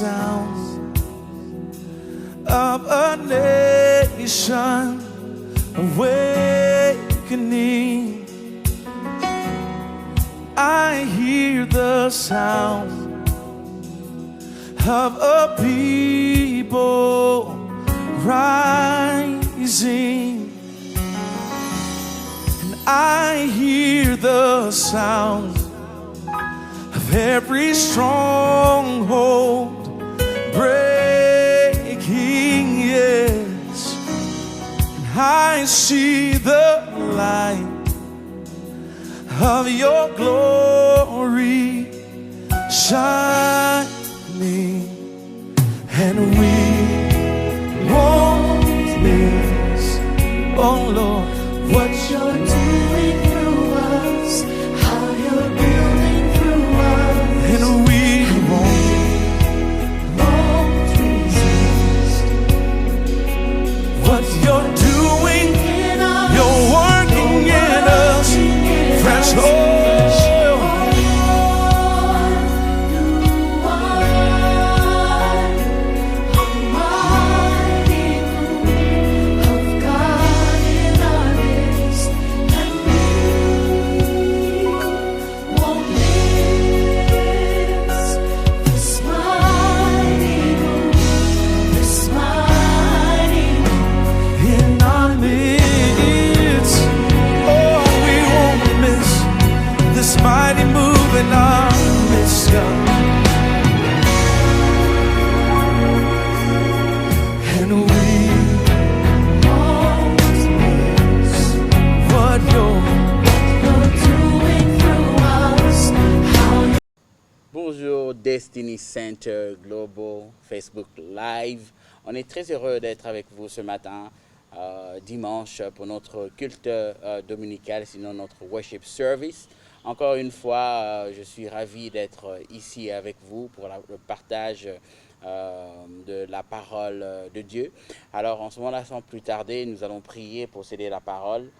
sound of a nation awakening. I hear the sound of a people rising, and I hear the sound of every stronghold breaking, yes, and I see the light of your glory shining, and we won't miss, oh Lord, what you're doing through us, how you're building through us, and we won't resist what you're doing. in us. You're working in us, fresh oil. In our midst, oh, we won't miss this mighty move in our midst, God. And we won't miss what you're Doing through us, how Bonjour Destiny Center Global Facebook Live. On est très heureux d'être avec vous ce matin, dimanche, pour notre culte dominical, sinon notre worship service. Encore une fois, je suis ravi d'être ici avec vous pour le partage de la parole de Dieu. Alors en ce moment-là, sans plus tarder, nous allons prier pour céder la parole.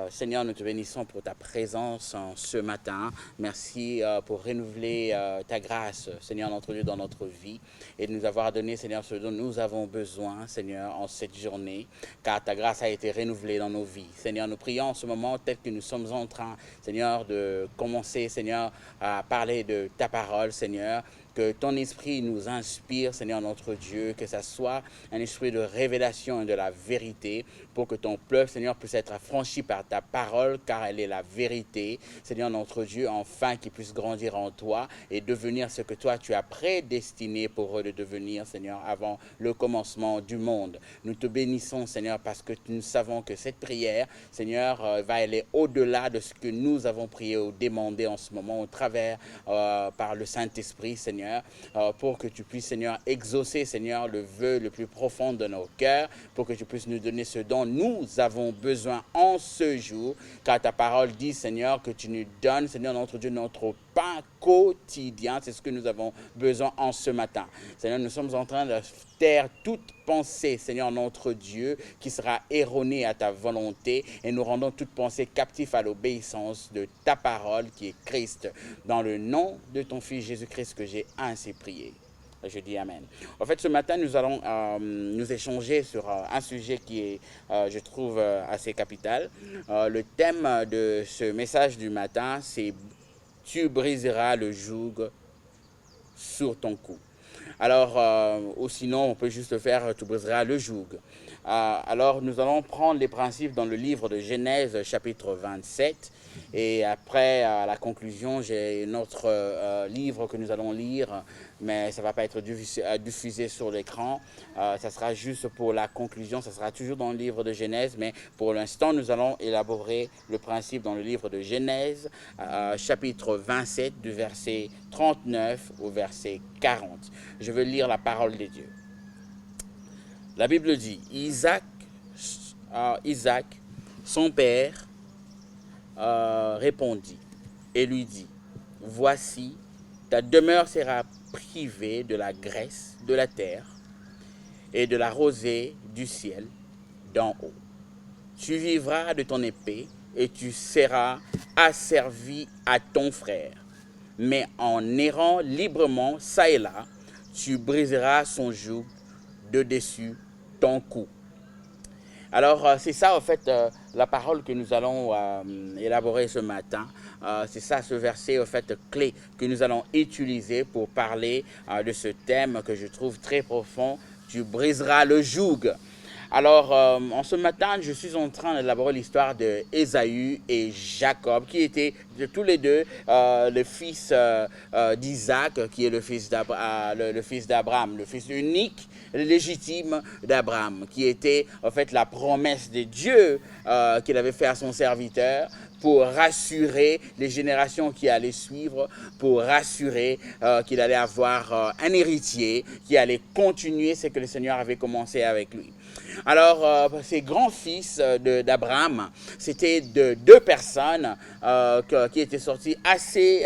Seigneur, nous te bénissons pour ta présence ce matin. Merci pour renouveler ta grâce, Seigneur, notre Dieu, dans notre vie et de nous avoir donné, Seigneur, ce dont nous avons besoin, Seigneur, en cette journée, car ta grâce a été renouvelée dans nos vies. Seigneur, nous prions en ce moment tel que nous sommes en train, Seigneur, de commencer, Seigneur, à parler de ta parole, Seigneur. Que ton esprit nous inspire, Seigneur notre Dieu, que ça soit un esprit de révélation et de la vérité, pour que ton peuple, Seigneur, puisse être affranchi par ta parole, car elle est la vérité. Seigneur notre Dieu, enfin qu'ils puissent grandir en toi et devenir ce que toi tu as prédestiné pour eux de devenir, Seigneur, avant le commencement du monde. Nous te bénissons, Seigneur, parce que nous savons que cette prière, Seigneur, va aller au-delà de ce que nous avons prié ou demandé en ce moment, au travers, par le Saint-Esprit, Seigneur. Pour que tu puisses, Seigneur, exaucer, Seigneur, le vœu le plus profond de nos cœurs, pour que tu puisses nous donner ce dont nous avons besoin en ce jour, car ta parole dit, Seigneur, que tu nous donnes, Seigneur, notre Dieu, notre pain quotidien. C'est ce que nous avons besoin en ce matin. Seigneur, nous sommes en train de taire toute pensée, Seigneur, notre Dieu, qui sera erronée à ta volonté, et nous rendons toute pensée captive à l'obéissance de ta parole, qui est Christ. Dans le nom de ton Fils Jésus-Christ que j'ai ainsi prié. Je dis Amen. En fait, ce matin, nous allons nous échanger sur un sujet qui est, je trouve, assez capital. Le thème de ce message du matin, c'est « Tu briseras le joug sur ton cou ». Alors, ou sinon, on peut juste faire « Tu briseras le joug ». Alors, nous allons prendre les principes dans le livre de Genèse, chapitre 27. Et après, à la conclusion, j'ai notre livre que nous allons lire, mais ça ne va pas être diffusé sur l'écran. Ça sera juste pour la conclusion, ça sera toujours dans le livre de Genèse, mais pour l'instant, nous allons élaborer le principe dans le livre de Genèse, chapitre 27, du verset 39 au verset 40. Je veux lire la parole de Dieu. La Bible dit, Isaac, son père, répondit et lui dit, voici, ta demeure sera privée de la graisse de la terre et de la rosée du ciel d'en haut. Tu vivras de ton épée et tu seras asservi à ton frère. Mais en errant librement, ça et là, tu briseras son joug de dessus ton cou. Alors, c'est ça, en fait, la parole que nous allons élaborer ce matin. C'est ça, ce verset, en fait, clé que nous allons utiliser pour parler de ce thème que je trouve très profond. Tu briseras le joug. Alors, en ce matin, je suis en train d'élaborer l'histoire d'Ésaü et Jacob, qui étaient tous les deux le fils d'Isaac, qui est le fils d'Abraham, le fils unique, légitime d'Abraham, qui était en fait la promesse de Dieu qu'il avait fait à son serviteur pour rassurer les générations qui allaient suivre, pour rassurer qu'il allait avoir un héritier qui allait continuer ce que le Seigneur avait commencé avec lui. Alors, ces grands-fils d'Abraham, c'était deux personnes qui étaient sorties assez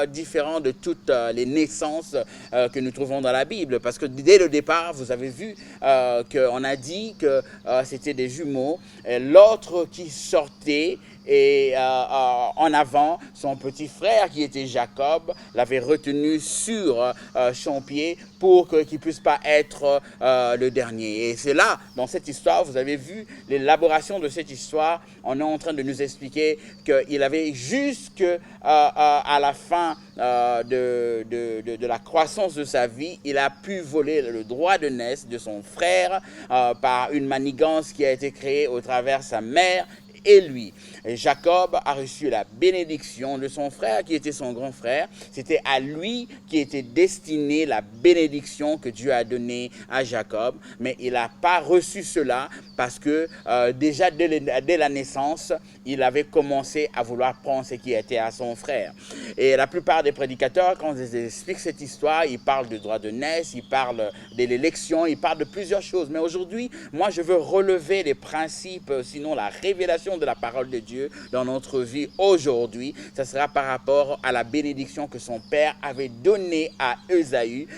différentes de toutes les naissances que nous trouvons dans la Bible. Parce que dès le départ, vous avez vu qu'on a dit que c'était des jumeaux. L'autre qui sortait et en avant, son petit frère qui était Jacob l'avait retenu sur son pied pour qu'il ne puisse pas être le dernier. Et c'est là, dans cette histoire, vous avez vu l'élaboration de cette histoire. On est en train de nous expliquer qu'il avait jusqu'à la fin de la croissance de sa vie, il a pu voler le droit de naissance de son frère par une manigance qui a été créée au travers de sa mère et lui. Et Jacob a reçu la bénédiction de son frère qui était son grand frère. C'était à lui qui était destinée la bénédiction que Dieu a donnée à Jacob. Mais il n'a pas reçu cela parce que déjà dès la naissance, il avait commencé à vouloir prendre ce qui était à son frère. Et la plupart des prédicateurs, quand ils expliquent cette histoire, ils parlent du droit de naissance, ils parlent de l'élection, ils parlent de plusieurs choses. Mais aujourd'hui, moi, je veux relever les principes, sinon la révélation de la parole de Dieu dans notre vie aujourd'hui. Ça sera par rapport à la bénédiction que son père avait donnée à Ésaü,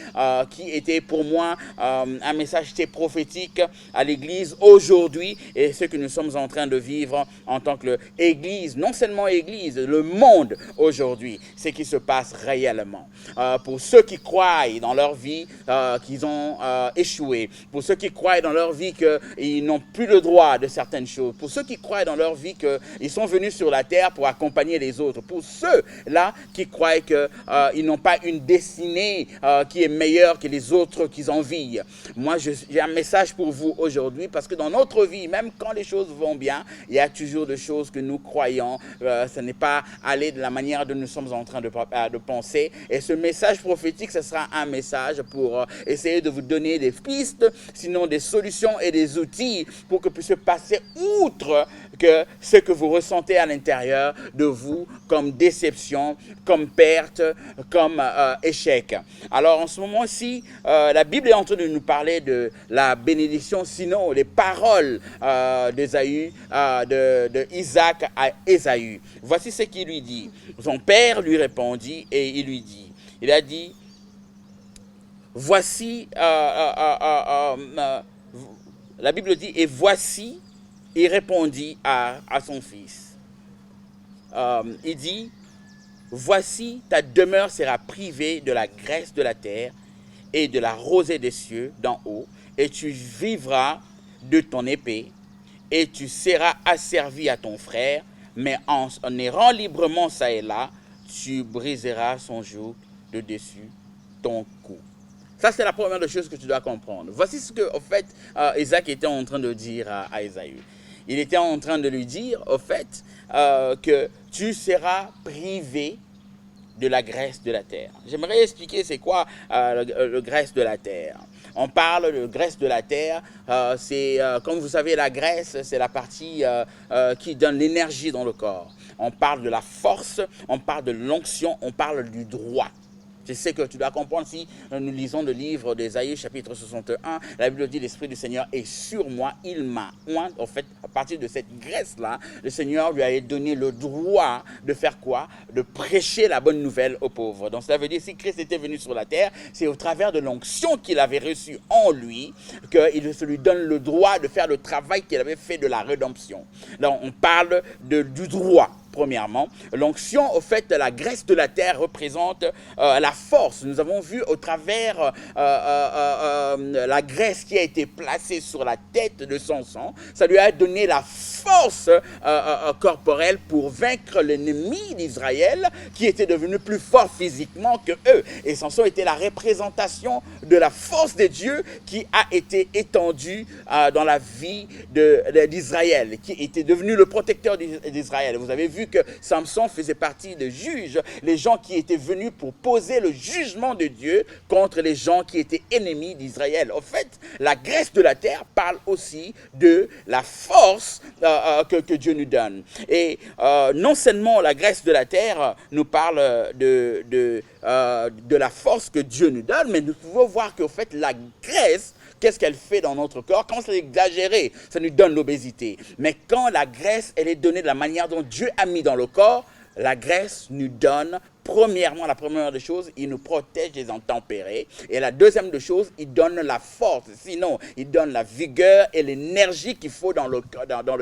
qui était pour moi un message très prophétique à l'Église aujourd'hui et ce que nous sommes en train de vivre en tant qu'Église, non seulement Église, le monde aujourd'hui, ce qui se passe réellement. Pour ceux qui croient dans leur vie qu'ils ont échoué, pour ceux qui croient dans leur vie qu'ils n'ont plus le droit de certaines choses, pour ceux qui croient dans leur vie qu'ils sont venus sur la terre pour accompagner les autres. Pour ceux-là qui croient qu'ils n'ont pas une destinée qui est meilleure que les autres qu'ils envient. Moi, j'ai un message pour vous aujourd'hui parce que dans notre vie, même quand les choses vont bien, il y a toujours des choses que nous croyons. Ce n'est pas aller de la manière dont nous sommes en train de penser. Et ce message prophétique, ce sera un message pour essayer de vous donner des pistes, sinon des solutions et des outils pour que vous puissiez passer outre que ce que vous ressentez à l'intérieur de vous comme déception, comme perte, comme échec. Alors en ce moment-ci, la Bible est en train de nous parler de la bénédiction, sinon les paroles d'Ésaü, de Isaac à Ésaü. Voici ce qu'il lui dit. Son père lui répondit et il lui dit, il a dit, voici, la Bible dit, et voici, il répondit à son fils. Il dit, voici ta demeure sera privée de la graisse de la terre et de la rosée des cieux d'en haut, et tu vivras de ton épée, et tu seras asservi à ton frère, mais en errant librement ça et là, tu briseras son joug de dessus ton cou. Ça, c'est la première des choses que tu dois comprendre. Voici ce que, en fait, Isaac était en train de dire à Ésaü. Il était en train de lui dire, au fait, que tu seras privé de la graisse de la terre. J'aimerais expliquer c'est quoi le graisse de la terre. On parle de graisse de la terre, c'est, comme vous savez, la graisse, c'est la partie qui donne l'énergie dans le corps. On parle de la force, on parle de l'onction, on parle du droit. C'est ce que tu dois comprendre si nous lisons le livre d'Ésaïe, chapitre 61. La Bible dit, l'Esprit du Seigneur est sur moi, il m'a oint. En fait, à partir de cette graisse-là, le Seigneur lui a donné le droit de faire quoi? De prêcher la bonne nouvelle aux pauvres. Donc cela veut dire, si Christ était venu sur la terre, c'est au travers de l'onction qu'il avait reçue en lui qu'il se lui donne le droit de faire le travail qu'il avait fait de la rédemption. Donc on parle du droit. premièrement. L'onction, au fait, la graisse de la terre représente la force. Nous avons vu au travers la graisse qui a été placée sur la tête de Samson, ça lui a donné la force corporelle pour vaincre l'ennemi d'Israël qui était devenu plus fort physiquement que eux. Et Samson était la représentation de la force de Dieu qui a été étendue dans la vie d'Israël, qui était devenu le protecteur d'Israël. Vous avez vu que Samson faisait partie des juges, les gens qui étaient venus pour poser le jugement de Dieu contre les gens qui étaient ennemis d'Israël. En fait, la graisse de la terre parle aussi de la force que Dieu nous donne. Et non seulement la graisse de la terre nous parle de la force que Dieu nous donne, mais nous pouvons voir qu'en fait, la graisse, qu'est-ce qu'elle fait dans notre corps? Quand c'est exagéré, ça nous donne l'obésité. Mais quand la graisse, elle est donnée de la manière dont Dieu a mis dans le corps, la graisse nous donne, premièrement, la première des choses, il nous protège des intempéries. Et la deuxième des choses, il donne la force. Sinon, il donne la vigueur et l'énergie qu'il faut dans le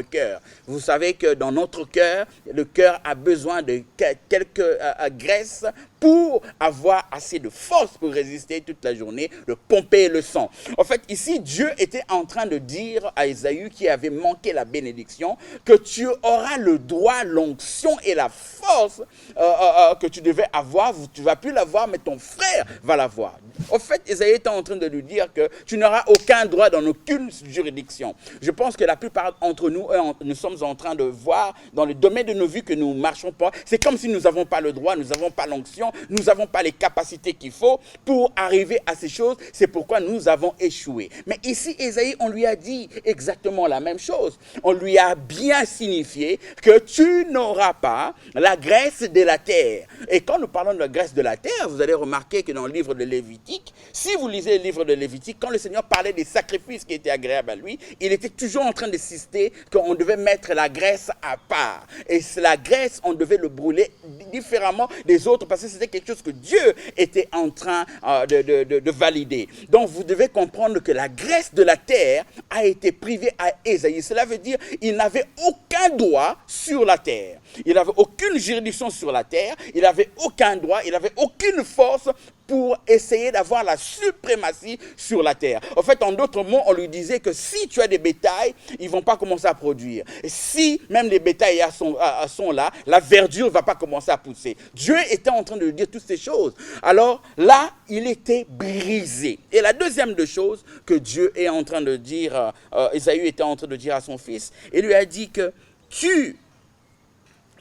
cœur. Vous savez que dans notre cœur, le cœur a besoin de quelques graisses pour avoir assez de force pour résister toute la journée, de pomper le sang. En fait, ici, Dieu était en train de dire à Ésaü, qui avait manqué la bénédiction, que tu auras le droit, l'onction et la force que tu devais avoir. Tu ne vas plus l'avoir, mais ton frère va l'avoir. En fait, Ésaü était en train de lui dire que tu n'auras aucun droit dans aucune juridiction. Je pense que la plupart d'entre nous, nous sommes en train de voir dans le domaine de nos vies que nous ne marchons pas. C'est comme si nous n'avons pas le droit, nous n'avons pas l'onction, nous n'avons pas les capacités qu'il faut pour arriver à ces choses. C'est pourquoi nous avons échoué. Mais ici, Ésaïe, on lui a dit exactement la même chose. On lui a bien signifié que tu n'auras pas la graisse de la terre. Et quand nous parlons de la graisse de la terre, vous allez remarquer que dans le livre de Lévitique, si vous lisez le livre de Lévitique, quand le Seigneur parlait des sacrifices qui étaient agréables à lui, il était toujours en train d'insister qu'on devait mettre la graisse à part. Et la graisse, on devait le brûler différemment des autres parce que c'était quelque chose que Dieu était en train de valider. Donc vous devez comprendre que la graisse de la terre a été privée à Ésaïe. Cela veut dire qu'il n'avait aucun droit sur la terre. Il n'avait aucune juridiction sur la terre. Il n'avait aucun droit. Il n'avait aucune force pour essayer d'avoir la suprématie sur la terre. En fait, en d'autres mots, on lui disait que si tu as des bétails, ils ne vont pas commencer à produire. Et si même les bétails sont là, la verdure ne va pas commencer à pousser. Dieu était en train de lui dire toutes ces choses. Alors là, il était brisé. Et la deuxième des choses que Dieu est en train de dire, Ésaü était en train de dire à son fils, il lui a dit que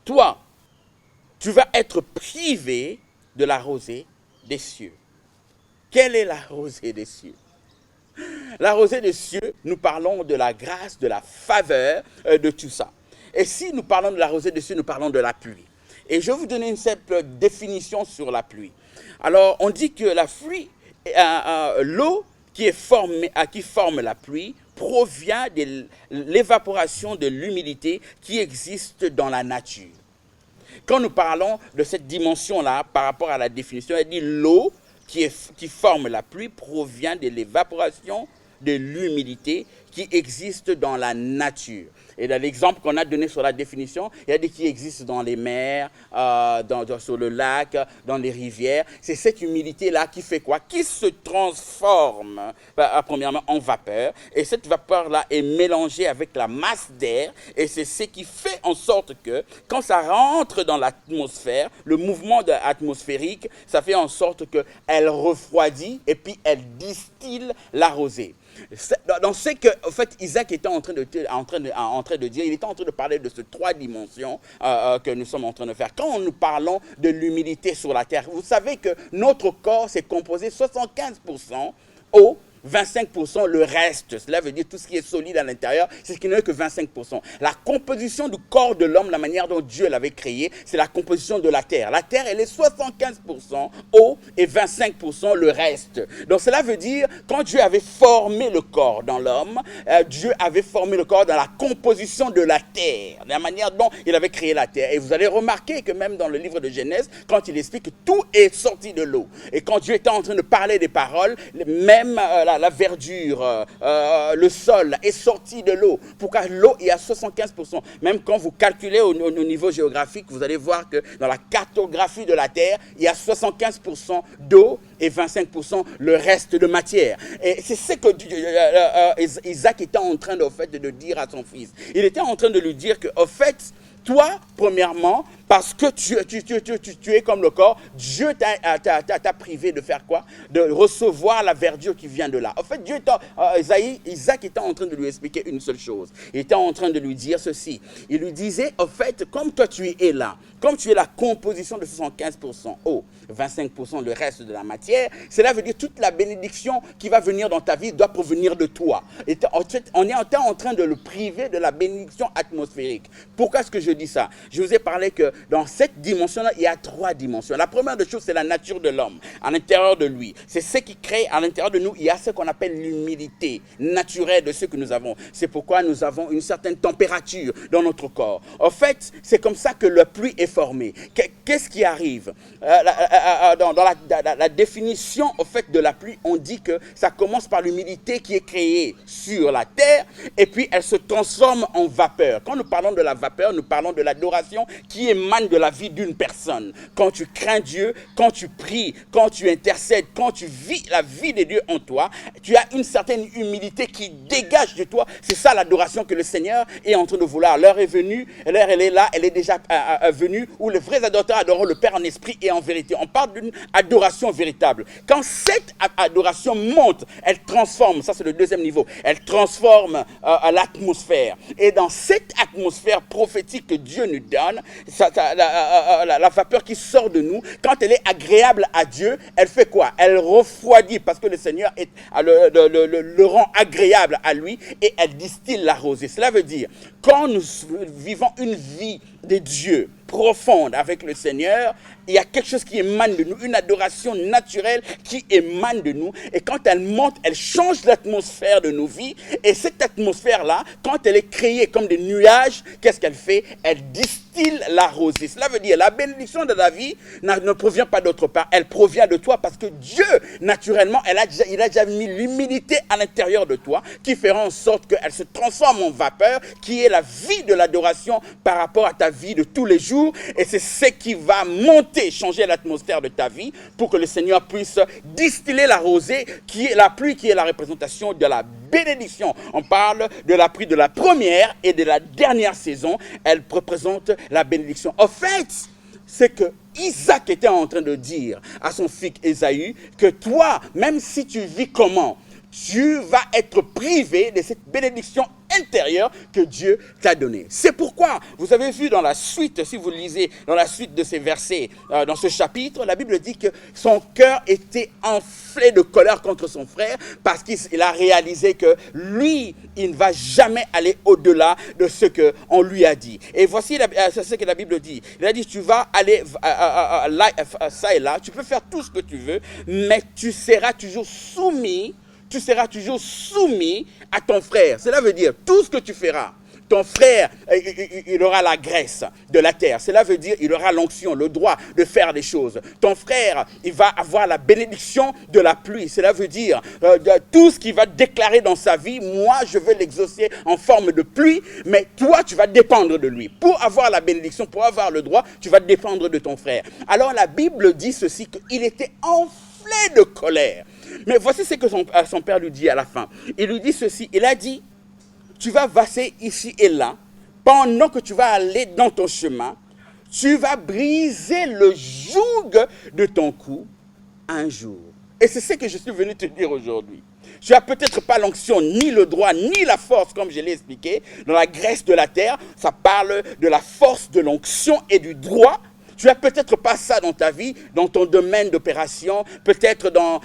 toi, tu vas être privé de la rosée des cieux. Quelle est la rosée des cieux? La rosée des cieux, nous parlons de la grâce, de la faveur, de tout ça. Et si nous parlons de la rosée des cieux, nous parlons de la pluie. Et je vais vous donner une simple définition sur la pluie. Alors, on dit que la pluie, l'eau qui forme la pluie provient de l'évaporation de l'humidité qui existe dans la nature. Quand nous parlons de cette dimension-là, par rapport à la définition, elle dit l'eau qui forme la pluie provient de l'évaporation de l'humidité qui existe dans la nature. Et dans l'exemple qu'on a donné sur la définition, il y a des qui existent dans les mers, sur le lac, dans les rivières. C'est cette humidité-là qui fait quoi? Qui se transforme, premièrement, en vapeur. Et cette vapeur-là est mélangée avec la masse d'air. Et c'est ce qui fait en sorte que, quand ça rentre dans l'atmosphère, le mouvement atmosphérique, ça fait en sorte qu'elle refroidit et puis elle distille la rosée. Dans ce que, en fait, Isaac était en train de dire, il était en train de parler de ces trois dimensions que nous sommes en train de faire. Quand nous parlons de l'humidité sur la terre, vous savez que notre corps c'est composé 75% eau, 25% le reste. Cela veut dire tout ce qui est solide à l'intérieur, c'est ce qui n'est que 25%. La composition du corps de l'homme, la manière dont Dieu l'avait créé, c'est la composition de la terre. La terre, elle est 75% eau et 25% le reste. Donc cela veut dire, quand Dieu avait formé le corps dans l'homme, Dieu avait formé le corps dans la composition de la terre, la manière dont il avait créé la terre. Et vous allez remarquer que même dans le livre de Genèse, quand il explique que tout est sorti de l'eau. Et quand Dieu était en train de parler des paroles, même la verdure, le sol est sorti de l'eau. Pourquoi l'eau est à 75%. Même quand vous calculez au niveau géographique, vous allez voir que dans la cartographie de la Terre, il y a 75% d'eau et 25% le reste de matière. Et c'est ce que Isaac était en train de dire à son fils. Il était en train de lui dire que, au fait, toi, premièrement, parce que tu es comme le corps, Dieu t'a privé de faire quoi? De recevoir la verdure qui vient de là. En fait, Isaac était en train de lui expliquer une seule chose. Il était en train de lui dire ceci. Il lui disait, en fait, comme toi tu es là, comme tu es la composition de 75% eau, 25% le reste de la matière, cela veut dire toute la bénédiction qui va venir dans ta vie doit provenir de toi. Et en fait, on est en train de le priver de la bénédiction atmosphérique. Pourquoi est-ce que je dis ça? Je vous ai parlé que dans cette dimension-là, il y a 3 dimensions. La première des choses, c'est la nature de l'homme, à l'intérieur de lui. C'est ce qui crée à l'intérieur de nous, il y a ce qu'on appelle l'humidité naturelle de ce que nous avons. C'est pourquoi nous avons une certaine température dans notre corps. En fait, c'est comme ça que la pluie est formée. Qu'est-ce qui arrive? Dans la définition en fait, de la pluie, on dit que ça commence par l'humidité qui est créée sur la terre et puis elle se transforme en vapeur. Quand nous parlons de la vapeur, nous parlons de l'adoration qui émane de la vie d'une personne. Quand tu crains Dieu, quand tu pries, quand tu intercèdes, quand tu vis la vie de Dieu en toi, tu as une certaine humilité qui dégage de toi. C'est ça l'adoration que le Seigneur est en train de vouloir. L'heure est venue, l'heure elle est là, elle est déjà venue, où les vrais adorateurs adoreront le Père en esprit et en vérité. On parle d'une adoration véritable. Quand cette adoration monte, elle transforme, ça c'est le deuxième niveau, elle transforme l'atmosphère. Et dans cette atmosphère prophétique que Dieu nous donne, la vapeur qui sort de nous, quand elle est agréable à Dieu, elle fait quoi? Elle refroidit parce que le Seigneur le rend agréable à lui et elle distille la rosée. Cela veut dire, quand nous vivons une vie de Dieu profonde avec le Seigneur, il y a quelque chose qui émane de nous, une adoration naturelle qui émane de nous. Et quand elle monte, elle change l'atmosphère de nos vies. Et cette atmosphère-là, quand elle est créée comme des nuages, qu'est-ce qu'elle fait? Elle distille la rosée. Cela veut dire la bénédiction de la vie ne provient pas d'autre part. Elle provient de toi parce que Dieu, naturellement, il a déjà mis l'humidité à l'intérieur de toi qui fera en sorte qu'elle se transforme en vapeur, qui est la vie de l'adoration par rapport à ta vie de tous les jours. Et c'est ce qui va monter, changer l'atmosphère de ta vie pour que le Seigneur puisse distiller la rosée, qui est la pluie, qui est la représentation de la bénédiction. On parle de la pluie de la première et de la dernière saison. Elle représente la bénédiction. En fait, c'est que Isaac était en train de dire à son fils Ésaü que toi, même si tu vis comment, tu vas être privé de cette bénédiction intérieure que Dieu t'a donnée. C'est pourquoi, vous avez vu dans la suite, si vous lisez dans la suite de ces versets, dans ce chapitre, la Bible dit que son cœur était enflé de colère contre son frère parce qu'il a réalisé que lui, il ne va jamais aller au-delà de ce qu'on lui a dit. Et voici ce que la Bible dit. Il a dit, tu vas aller là, ça et là, tu peux faire tout ce que tu veux, mais tu seras toujours soumis à ton frère. Cela veut dire, tout ce que tu feras, ton frère, il aura la graisse de la terre. Cela veut dire, il aura l'onction, le droit de faire des choses. Ton frère, il va avoir la bénédiction de la pluie. Cela veut dire, tout ce qu'il va déclarer dans sa vie, moi, je vais l'exaucer en forme de pluie, mais toi, tu vas dépendre de lui. Pour avoir la bénédiction, pour avoir le droit, tu vas dépendre de ton frère. Alors, la Bible dit ceci, qu'il était enflé de colère. Mais voici ce que son père lui dit à la fin. Il lui dit ceci, il a dit, tu vas vasser ici et là, pendant que tu vas aller dans ton chemin, tu vas briser le joug de ton cou un jour. Et c'est ce que je suis venu te dire aujourd'hui. Tu n'as peut-être pas l'onction, ni le droit, ni la force, comme je l'ai expliqué. Dans la graisse de la terre, ça parle de la force de l'onction et du droit. Tu n'as peut-être pas ça dans ta vie, dans ton domaine d'opération, peut-être dans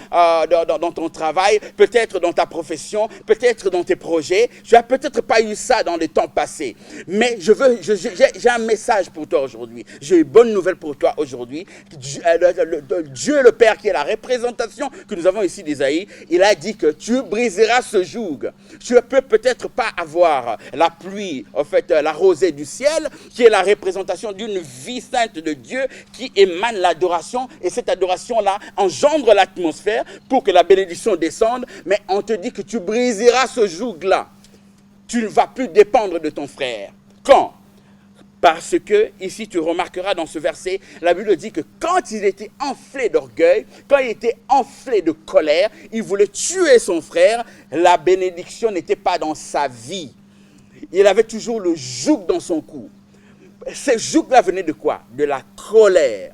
ton travail, peut-être dans ta profession, peut-être dans tes projets. Tu n'as peut-être pas eu ça dans les temps passés. Mais j'ai un message pour toi aujourd'hui. J'ai une bonne nouvelle pour toi aujourd'hui. Dieu le Père, qui est la représentation que nous avons ici d'Ésaïe, il a dit que tu briseras ce joug. Tu ne peux peut-être pas avoir la pluie, en fait, la rosée du ciel, qui est la représentation d'une vie sainte de Dieu qui émane l'adoration, et cette adoration-là engendre l'atmosphère pour que la bénédiction descende, mais on te dit que tu briseras ce joug-là. Tu ne vas plus dépendre de ton frère. Quand ? Parce que, ici tu remarqueras dans ce verset, la Bible dit que quand il était enflé d'orgueil, quand il était enflé de colère, il voulait tuer son frère, la bénédiction n'était pas dans sa vie. Il avait toujours le joug dans son cou. Ce joug-là venait de quoi? De la colère.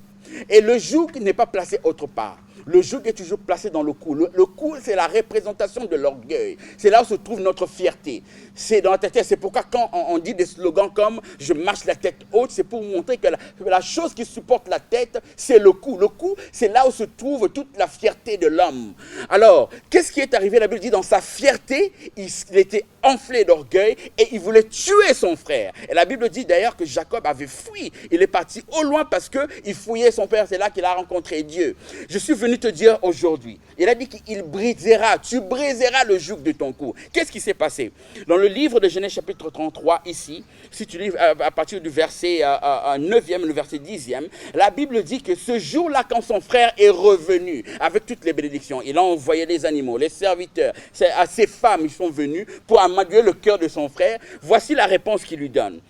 Et le joug n'est pas placé autre part. Le joug est toujours placé dans le cou. Le cou, c'est la représentation de l'orgueil. C'est là où se trouve notre fierté. C'est dans la tête. C'est pourquoi quand on dit des slogans comme « je marche la tête haute », c'est pour montrer que la chose qui supporte la tête, c'est le cou. Le cou, c'est là où se trouve toute la fierté de l'homme. Alors, qu'est-ce qui est arrivé? La Bible dit, dans sa fierté, il était enflé d'orgueil et il voulait tuer son frère. Et la Bible dit d'ailleurs que Jacob avait fui. Il est parti au loin parce qu'il fouillait son père. C'est là qu'il a rencontré Dieu. Je suis venu te dire aujourd'hui, il a dit qu'il brisera, tu briseras le joug de ton cou. Qu'est-ce qui s'est passé? Dans le livre de Genèse chapitre 33, ici, si tu lis à partir du verset 9e, le verset 10e, la Bible dit que ce jour-là, quand son frère est revenu avec toutes les bénédictions, il a envoyé les animaux, les serviteurs, ses femmes, ils sont venus pour amadouer le cœur de son frère. Voici la réponse qu'il lui donne.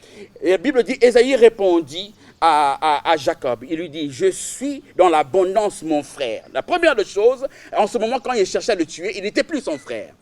Et la Bible dit, Ésaïe répondit à Jacob, il lui dit, je suis dans l'abondance mon frère. La première des choses, en ce moment quand il cherchait à le tuer, il n'était plus son frère.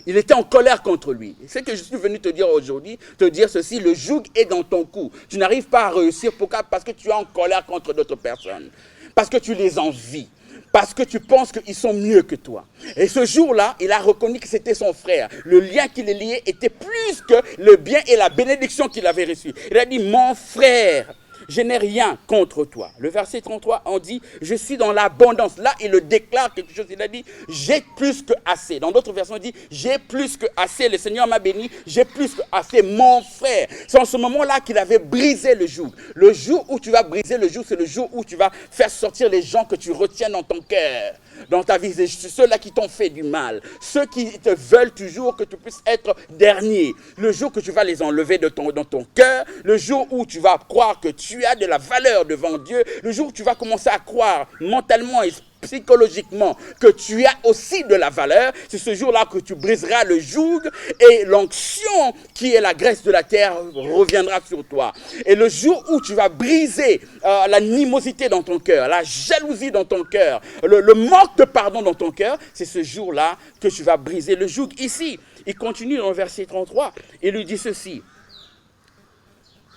Il était en colère contre lui. C'est que je suis venu te dire aujourd'hui, te dire ceci, le joug est dans ton cou. Tu n'arrives pas à réussir, pourquoi? Parce que tu es en colère contre d'autres personnes. Parce que tu les envies. Parce que tu penses qu'ils sont mieux que toi. Et ce jour-là, il a reconnu que c'était son frère. Le lien qui les liait était plus que le bien et la bénédiction qu'il avait reçu. Il a dit, mon frère, je n'ai rien contre toi. Le verset 33, on dit, je suis dans l'abondance. Là, il le déclare quelque chose. Il a dit, j'ai plus que assez. Dans d'autres versions, il dit, j'ai plus que assez. Le Seigneur m'a béni, j'ai plus que assez. Mon frère. C'est en ce moment-là qu'il avait brisé le joug. Le jour où tu vas briser le joug, c'est le jour où tu vas faire sortir les gens que tu retiens dans ton cœur, dans ta vie. C'est ceux-là qui t'ont fait du mal. Ceux qui te veulent toujours que tu puisses être dernier. Le jour que tu vas les enlever dans ton cœur, le jour où tu vas croire que tu as de la valeur devant Dieu, le jour où tu vas commencer à croire mentalement et psychologiquement que tu as aussi de la valeur, c'est ce jour-là que tu briseras le joug et l'onction qui est la graisse de la terre reviendra sur toi. Et le jour où tu vas briser l'animosité dans ton cœur, la jalousie dans ton cœur, le manque de pardon dans ton cœur, c'est ce jour-là que tu vas briser le joug. Ici, il continue dans le verset 33, il lui dit ceci.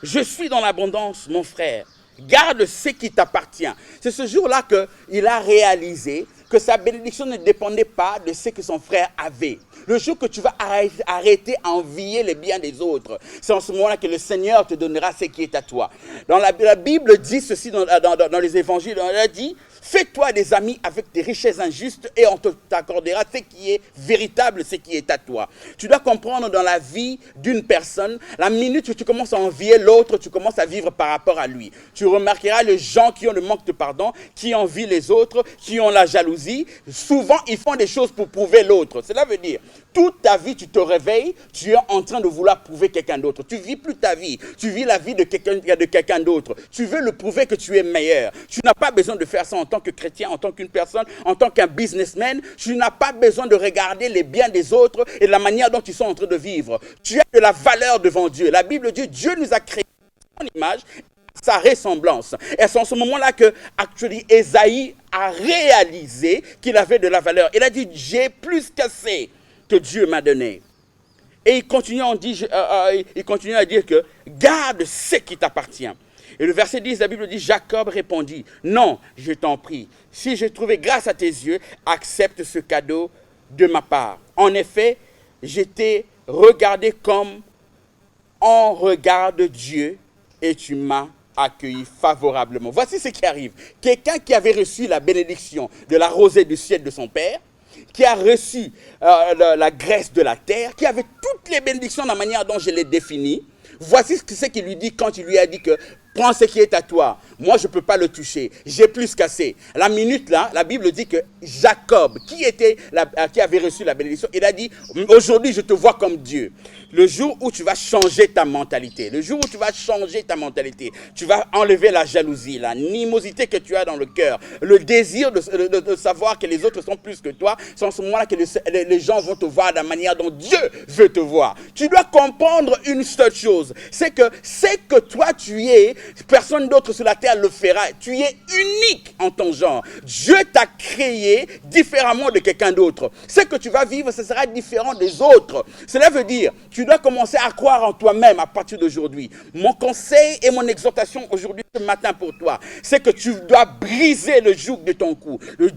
Je suis dans l'abondance, mon frère. Garde ce qui t'appartient. C'est ce jour-là qu'il a réalisé que sa bénédiction ne dépendait pas de ce que son frère avait. Le jour que tu vas arrêter à envier les biens des autres, c'est en ce moment-là que le Seigneur te donnera ce qui est à toi. Dans la Bible dit ceci dans les évangiles, elle a dit, fais-toi des amis avec des richesses injustes et on t'accordera ce qui est véritable, ce qui est à toi. Tu dois comprendre dans la vie d'une personne, la minute où tu commences à envier l'autre, tu commences à vivre par rapport à lui. Tu remarqueras les gens qui ont le manque de pardon, qui envient les autres, qui ont la jalousie. Souvent, ils font des choses pour prouver l'autre. Cela veut dire, toute ta vie, tu te réveilles, tu es en train de vouloir prouver quelqu'un d'autre. Tu vis plus ta vie, tu vis la vie de quelqu'un d'autre. Tu veux le prouver que tu es meilleur. Tu n'as pas besoin de faire ça en tant que chrétien, en tant qu'une personne, en tant qu'un businessman. Tu n'as pas besoin de regarder les biens des autres et la manière dont ils sont en train de vivre. Tu as de la valeur devant Dieu. La Bible dit, Dieu nous a créés à son image, sa ressemblance. Et c'est en ce moment-là que, actuellement, Ésaïe a réalisé qu'il avait de la valeur. Il a dit, j'ai plus qu'assez que Dieu m'a donné. Et il continue à dire que garde ce qui t'appartient. Et le verset 10, la Bible dit, Jacob répondit, non, je t'en prie, si j'ai trouvé grâce à tes yeux, accepte ce cadeau de ma part. En effet, j'étais regardé comme on regarde Dieu et tu m'as accueilli favorablement. Voici ce qui arrive. Quelqu'un qui avait reçu la bénédiction de la rosée du ciel de son père, qui a reçu la graisse de la terre, qui avait toutes les bénédictions de la manière dont je l'ai définie. Voici ce qu'il lui dit quand il lui a dit que Prends ce qui est à toi. Moi, je ne peux pas le toucher. J'ai plus qu'assez. La minute là, la Bible dit que Jacob, qui avait reçu la bénédiction, il a dit, aujourd'hui, je te vois comme Dieu. Le jour où tu vas changer ta mentalité, le jour où tu vas changer ta mentalité, tu vas enlever la jalousie, l'animosité que tu as dans le cœur, le désir de savoir que les autres sont plus que toi, c'est en ce moment-là que les gens vont te voir de la manière dont Dieu veut te voir. Tu dois comprendre une seule chose, c'est que toi tu es, personne d'autre sur la terre le fera, tu es unique en ton genre. Dieu t'a créé différemment de quelqu'un d'autre. Ce que tu vas vivre, ce sera différent des autres. Cela veut dire, tu dois commencer à croire en toi-même à partir d'aujourd'hui. Mon conseil et mon exhortation aujourd'hui, ce matin pour toi, c'est que tu dois briser le joug de ton cou, le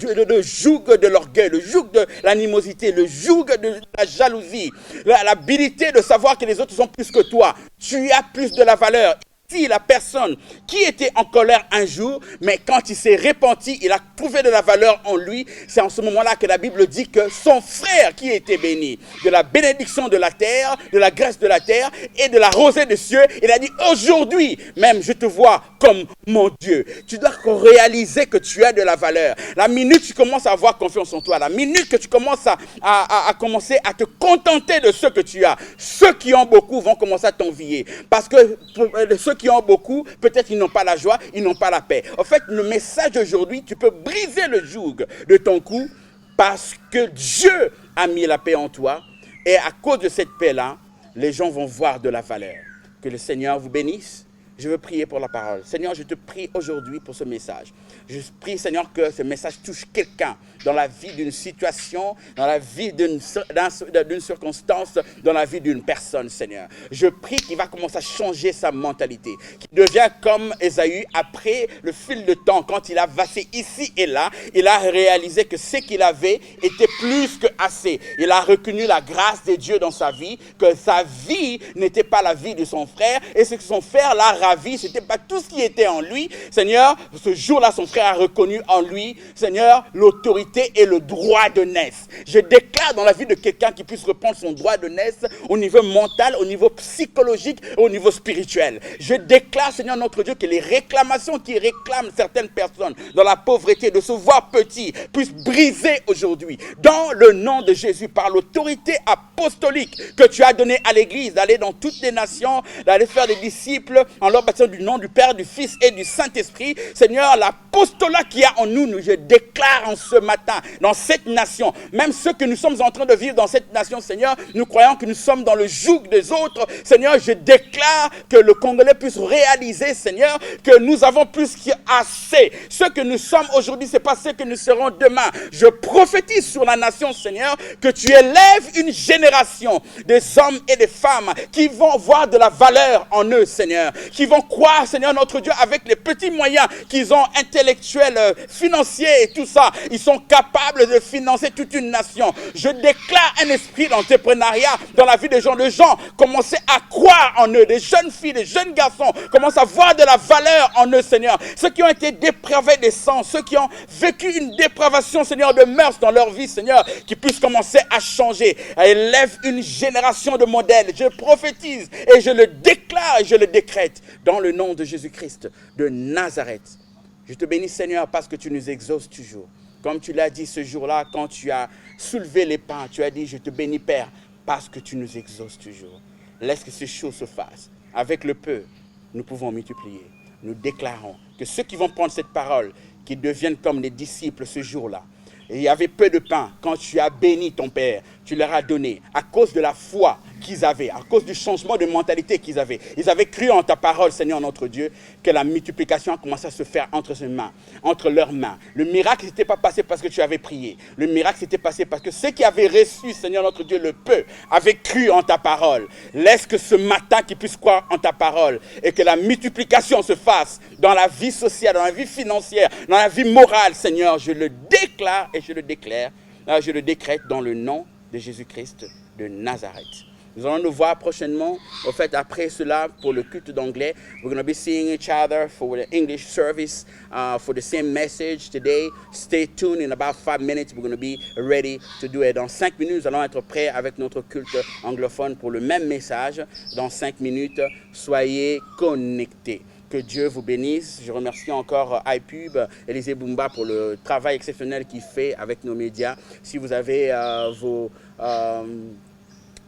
joug de l'orgueil, le joug de l'animosité, le joug de la jalousie, l'habilité de savoir que les autres sont plus que toi. Tu as plus de la valeur. Si la personne qui était en colère un jour, mais quand il s'est repenti, il a trouvé de la valeur en lui, c'est en ce moment-là que la Bible dit que son frère qui était béni, de la bénédiction de la terre, de la grâce de la terre et de la rosée des cieux, il a dit aujourd'hui même je te vois comme mon Dieu. Tu dois réaliser que tu as de la valeur. La minute tu commences à avoir confiance en toi, la minute que tu commences à commencer à te contenter de ce que tu as, ceux qui ont beaucoup vont commencer à t'envier. Parce que ceux qui ont beaucoup, peut-être ils n'ont pas la joie, ils n'ont pas la paix. En fait, le message d'aujourd'hui, tu peux briser le joug de ton cou parce que Dieu a mis la paix en toi. Et à cause de cette paix-là, les gens vont voir de la valeur. Que le Seigneur vous bénisse. Je veux prier pour la parole. Seigneur, je te prie aujourd'hui pour ce message. Je prie, Seigneur, que ce message touche quelqu'un dans la vie d'une situation, dans la vie d'une circonstance, dans la vie d'une personne, Seigneur. Je prie qu'il va commencer à changer sa mentalité, qu'il devient comme Ésaü après le fil de temps, quand il a vassé ici et là, il a réalisé que ce qu'il avait était plus que assez. Il a reconnu la grâce de Dieu dans sa vie, que sa vie n'était pas la vie de son frère, et ce que son frère l'a ravi, ce n'était pas tout ce qui était en lui. Seigneur, ce jour-là, son frère a reconnu en lui, Seigneur, l'autorité et le droit de naissance. Je déclare dans la vie de quelqu'un qui puisse reprendre son droit de naissance au niveau mental, au niveau psychologique et au niveau spirituel. Je déclare, Seigneur notre Dieu, que les réclamations qui réclament certaines personnes dans la pauvreté, de se voir petit, puissent briser aujourd'hui. Dans le nom de Jésus, par l'autorité apostolique que tu as donnée à l'Église, d'aller dans toutes les nations, d'aller faire des disciples en leur baptisant du nom du Père, du Fils et du Saint-Esprit. Seigneur, l'apostolat qu'il y a en nous, je déclare en ce matin, dans cette nation, même ceux que nous sommes en train de vivre dans cette nation, Seigneur, nous croyons que nous sommes dans le joug des autres. Seigneur, je déclare que le Congolais puisse réaliser, Seigneur, que nous avons plus qu'assez. Ce que nous sommes aujourd'hui, ce n'est pas ce que nous serons demain. Je prophétise sur la nation, Seigneur, que tu élèves une génération des hommes et des femmes qui vont voir de la valeur en eux, Seigneur, qui vont croire, Seigneur notre Dieu, avec les petits moyens qu'ils ont intellectuels, financiers et tout ça, ils sont capables de financer toute une nation. Je déclare un esprit d'entrepreneuriat dans la vie des gens. Les gens commencent à croire en eux. Des jeunes filles, des jeunes garçons commencent à voir de la valeur en eux, Seigneur. Ceux qui ont été dépravés des sens, ceux qui ont vécu une dépravation, Seigneur, de mœurs dans leur vie, Seigneur, qui puissent commencer à changer. Élève une génération de modèles. Je prophétise et je le déclare et je le décrète dans le nom de Jésus-Christ de Nazareth. Je te bénis, Seigneur, parce que tu nous exauces toujours. Comme tu l'as dit ce jour-là, quand tu as soulevé les pains, tu as dit, je te bénis, Père, parce que tu nous exauces toujours. Laisse que ces choses se fassent. Avec le peu, nous pouvons multiplier. Nous déclarons que ceux qui vont prendre cette parole, qui deviennent comme les disciples ce jour-là, et il y avait peu de pain, quand tu as béni ton Père, tu leur as donné, à cause de la foi qu'ils avaient, à cause du changement de mentalité qu'ils avaient. Ils avaient cru en ta parole, Seigneur notre Dieu, que la multiplication a commencé à se faire entre leurs mains. Le miracle ne s'était pas passé parce que tu avais prié. Le miracle s'était passé parce que ceux qui avaient reçu, Seigneur notre Dieu, le peu, avaient cru en ta parole. Laisse que ce matin qu'ils puissent croire en ta parole et que la multiplication se fasse dans la vie sociale, dans la vie financière, dans la vie morale, Seigneur. Je le déclare et je le déclare, je le décrète dans le nom de Jésus-Christ de Nazareth. Nous allons nous voir prochainement. Au fait, après cela, pour le culte d'anglais, we're going to be seeing each other for the English service, for the same message today. Stay tuned. In about 5 minutes, we're going to be ready to do it. Dans 5 minutes, nous allons être prêts avec notre culte anglophone pour le même message. Dans 5 minutes, soyez connectés. Que Dieu vous bénisse. Je remercie encore iPub, Élisée Bumba pour le travail exceptionnel qu'il fait avec nos médias. Si vous avez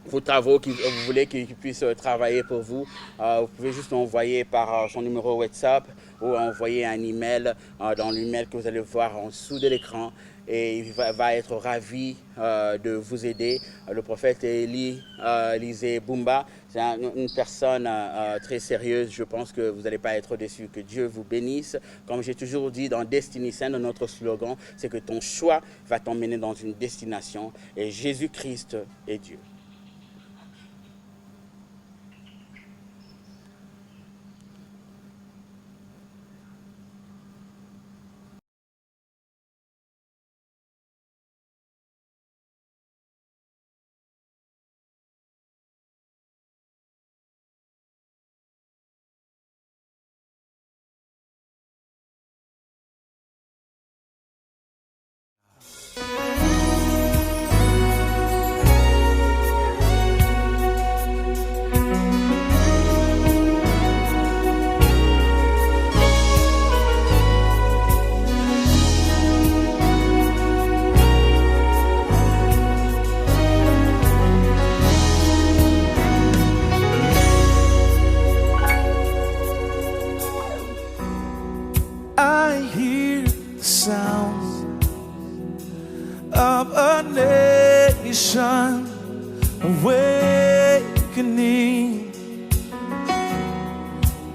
vos travaux que vous voulez qu'ils puissent travailler pour vous, vous pouvez juste l'envoyer par son numéro WhatsApp ou envoyer un email dans l'email que vous allez voir en dessous de l'écran. Et il va être ravi de vous aider. Le prophète Élisée Bumba, c'est une personne très sérieuse. Je pense que vous n'allez pas être déçus. Que Dieu vous bénisse. Comme j'ai toujours dit dans Destiny Saint, notre slogan, c'est que ton choix va t'emmener dans une destination. Et Jésus-Christ est Dieu. I hear the sound of a nation awakening.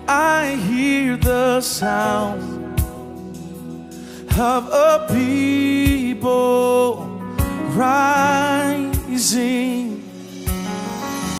I hear the sound of a people